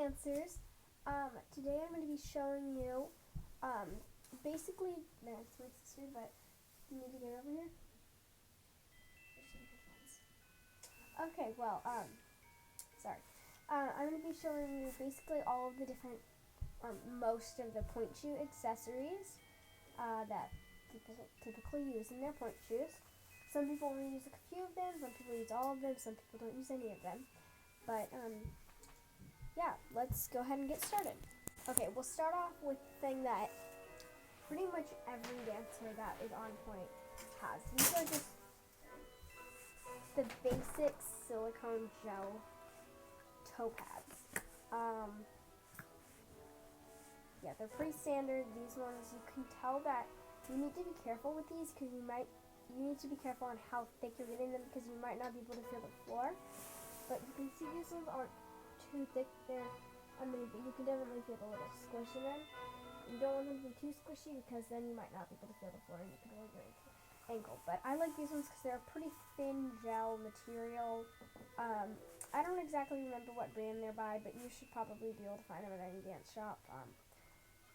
dancers. Today I'm going to be showing you, basically, that's my sister, but you need to get over here. Okay, well, sorry. I'm going to be showing you basically all of the different, or most of the pointe shoe accessories that people typically use in their pointe shoes. Some people only use a few of them, some people use all of them, some people don't use any of them. But, yeah, let's go ahead and get started. Okay, we'll start off with the thing that pretty much every dancer that is on pointe has. These are just the basic silicone gel toe pads. Yeah, they're pretty standard. These ones, you can tell that you need to be careful with these because you need to be careful on how thick you're getting them because you might not be able to feel the floor. But you can see these ones aren't too thick. They're but you can definitely feel a little squish in them. You don't want them to be too squishy because then you might not be able to feel the floor and you could really get into your ankle. But I like these ones because they're a pretty thin gel material. I don't exactly remember what brand they're by, but you should probably be able to find them at any dance shop.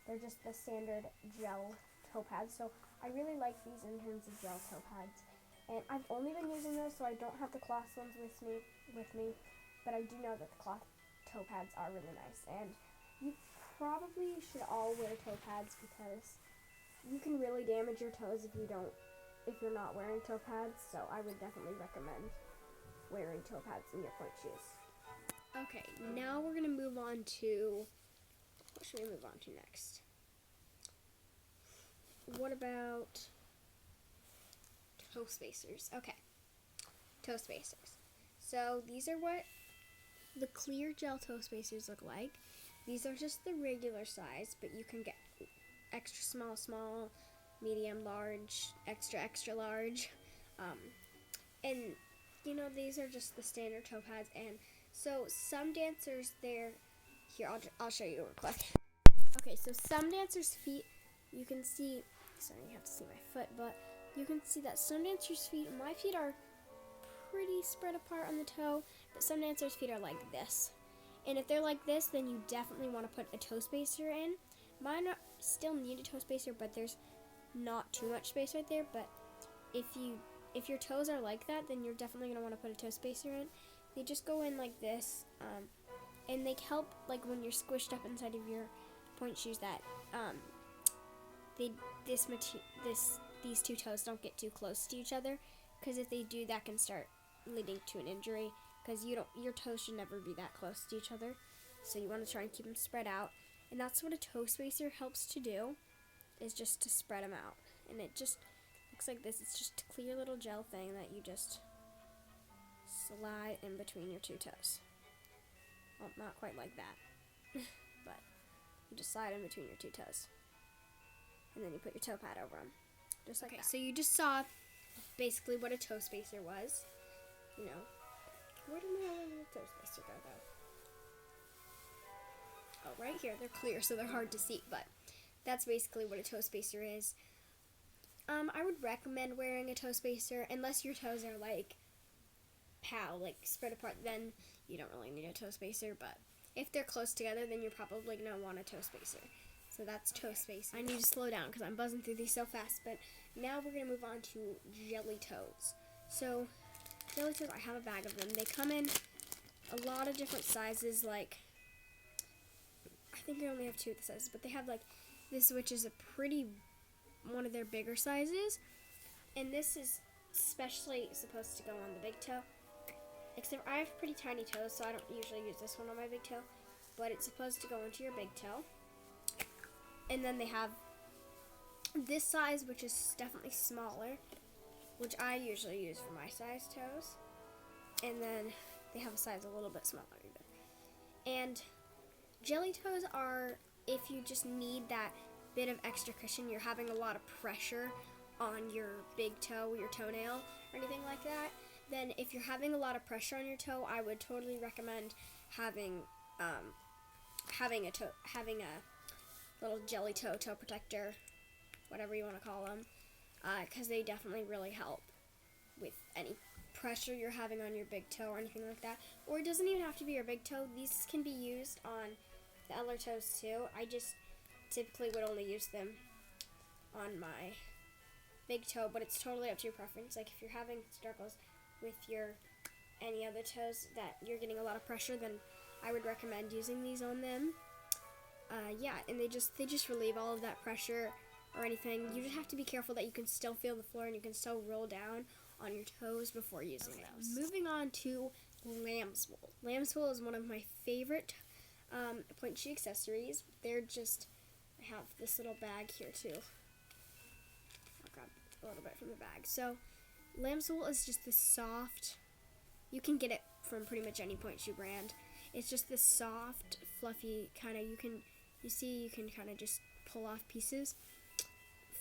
They're just the standard gel toe pads. So I really like these in terms of gel toe pads. And I've only been using those, so I don't have the cloth ones with me. But I do know that the cloth toe pads are really nice. And you probably should all wear toe pads because you can really damage your toes if you're not wearing toe pads. So I would definitely recommend wearing toe pads in your pointe shoes. Okay, now we're going to move on to, what should we move on to next? What about toe spacers? Okay, toe spacers. So these are what the clear gel toe spacers look like. These are just the regular size, but you can get extra small, medium, large, extra large. And, these are just the standard toe pads. And so some dancers, here, I'll show you real quick. Okay, so some dancers' feet, you can see, sorry, you have to see my foot, but you can see that some dancers' feet, my feet are pretty spread apart on the toe, but some dancers' feet are like this. And if they're like this, then you definitely want to put a toe spacer in. Mine still need a toe spacer, but there's not too much space right there. But if your toes are like that, then you're definitely going to want to put a toe spacer in. They just go in like this, and they help like when you're squished up inside of your pointe shoes that these two toes don't get too close to each other, because if they do, that can start leading to an injury, because your toes should never be that close to each other. So you want to try and keep them spread out, and that's what a toe spacer helps to do, is just to spread them out. And it just looks like this. It's just a clear little gel thing that you just slide in between your two toes. Well, not quite like that, but you just slide in between your two toes, and then you put your toe pad over them, just like that. So you just saw basically what a toe spacer was. Where did my toe spacer go, though? Oh, right here. They're clear, so they're hard to see, but that's basically what a toe spacer is. I would recommend wearing a toe spacer unless your toes are like spread apart. Then you don't really need a toe spacer, but if they're close together, then you're probably going to want a toe spacer. So that's toe spacer. I need to slow down because I'm buzzing through these so fast, but now we're going to move on to jelly toes. So jelly toes, I have a bag of them. They come in a lot of different sizes, like, I think I only have two of the sizes, but they have like this, which is one of their bigger sizes, and this is especially supposed to go on the big toe, except I have pretty tiny toes, so I don't usually use this one on my big toe, but it's supposed to go into your big toe. And then they have this size, which is definitely smaller, which I usually use for my size toes. And then they have a size a little bit smaller even. And jelly toes are if you just need that bit of extra cushion, you're having a lot of pressure on your big toe, your toenail, or anything like that. Then if you're having a lot of pressure on your toe, I would totally recommend having a little jelly toe protector, whatever you want to call them, because they definitely really help with any pressure you're having on your big toe or anything like that. Or it doesn't even have to be your big toe. These can be used on the other toes too. I just typically would only use them on my big toe, but it's totally up to your preference. Like if you're having struggles with your any other toes that you're getting a lot of pressure, then I would recommend using these on them. Yeah, and they just relieve all of that pressure or anything. You just have to be careful that you can still feel the floor and you can still roll down on your toes before using those. Moving on to lamb's wool. Lamb's wool is one of my favorite Pointe shoe accessories. They're just, I have this little bag here too. I'll grab a little bit from the bag. So lamb's wool is just this soft, you can get it from pretty much any Pointe shoe brand. It's just this soft, fluffy kind of, you can kind of just pull off pieces,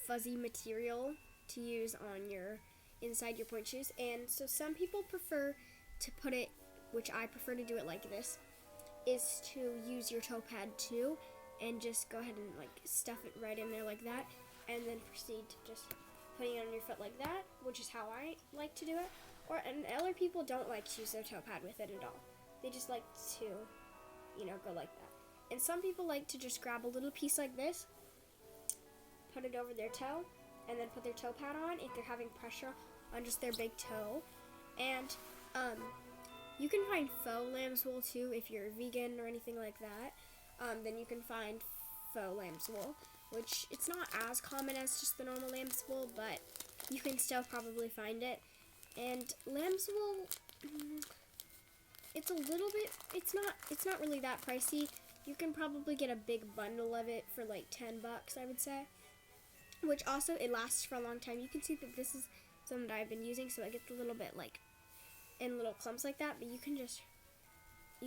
fuzzy material to use on your inside your Pointe shoes. And so some people prefer to put it, which I prefer to do it like this, is to use your toe pad too and just go ahead and like stuff it right in there like that, and then proceed to just putting it on your foot like that, which is how I like to do it. And other people don't like to use their toe pad with it at all. They just like to, go like that. And some people like to just grab a little piece like this, put it over their toe, and then put their toe pad on if they're having pressure on just their big toe. And you can find faux lamb's wool too if you're vegan or anything like that. Then you can find faux lamb's wool, which it's not as common as just the normal lamb's wool, but you can still probably find it. And lamb's wool, it's a little bit, it's not really that pricey. You can probably get a big bundle of it for like $10, I would say. Which also, it lasts for a long time. You can see that this is something that I've been using, so it gets a little bit like in little clumps like that, but you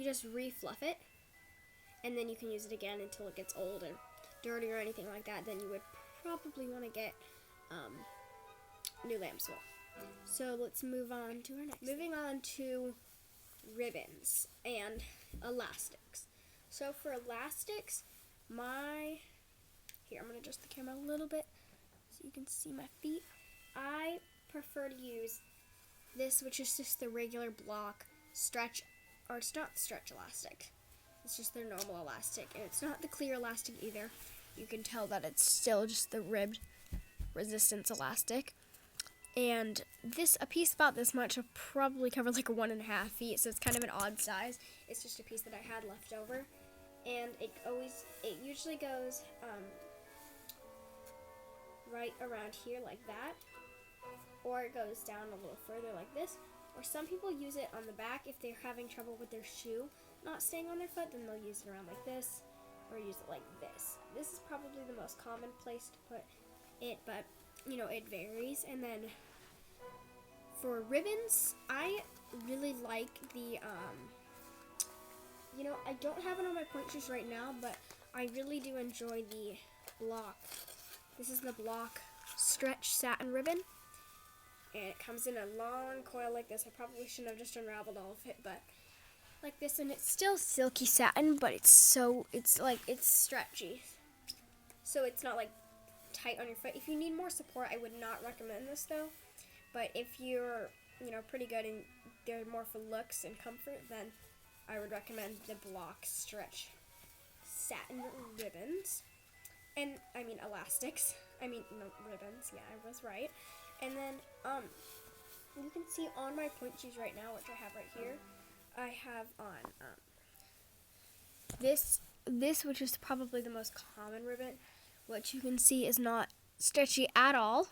just re-fluff it, and then you can use it again until it gets old and dirty or anything like that. Then you would probably want to get new lamb's wool. So let's move on to our next. Moving on to ribbons and elastics. So for elastics, here, I'm going to adjust the camera a little bit so you can see my feet. I prefer to use this, which is just the regular block stretch, or it's not stretch elastic. It's just their normal elastic, and it's not the clear elastic either. You can tell that it's still just the ribbed resistance elastic. And a piece about this much will probably cover like 1.5 feet, so it's kind of an odd size. It's just a piece that I had left over, and it usually goes right around here like that, or it goes down a little further like this. Or some people use it on the back if they're having trouble with their shoe not staying on their foot, then they'll use it around like this, or use it like this. This is probably the most common place to put it, but it varies. And then for ribbons, I really like the I don't have it on my Pointe shoes right now, but I really do enjoy the block. This is the block stretch satin ribbon, and it comes in a long coil like this. I probably shouldn't have just unraveled all of it, but like this, and it's still silky satin, but it's stretchy, so it's not like tight on your foot. If you need more support, I would not recommend this though. But if you're pretty good and they're more for looks and comfort, then I would recommend the block stretch satin ribbons. And elastics. No, ribbons. Yeah, I was right. And then you can see on my Pointe shoes right now, which I have right here, I have on this, which is probably the most common ribbon, which you can see is not stretchy at all.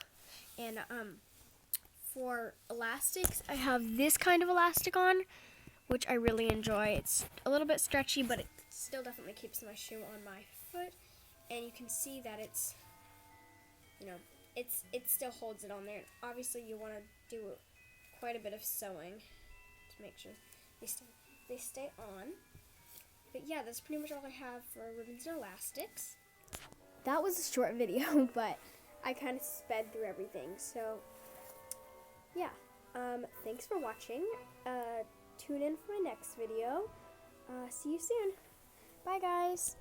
And for elastics, I have this kind of elastic on, which I really enjoy. It's a little bit stretchy, but it still definitely keeps my shoe on my foot. And you can see that it's, it still holds it on there. And obviously, you want to do quite a bit of sewing to make sure they stay on. But yeah, that's pretty much all I have for ribbons and elastics. That was a short video, but I kind of sped through everything. So yeah, thanks for watching. Tune in for my next video. See you soon. Bye, guys.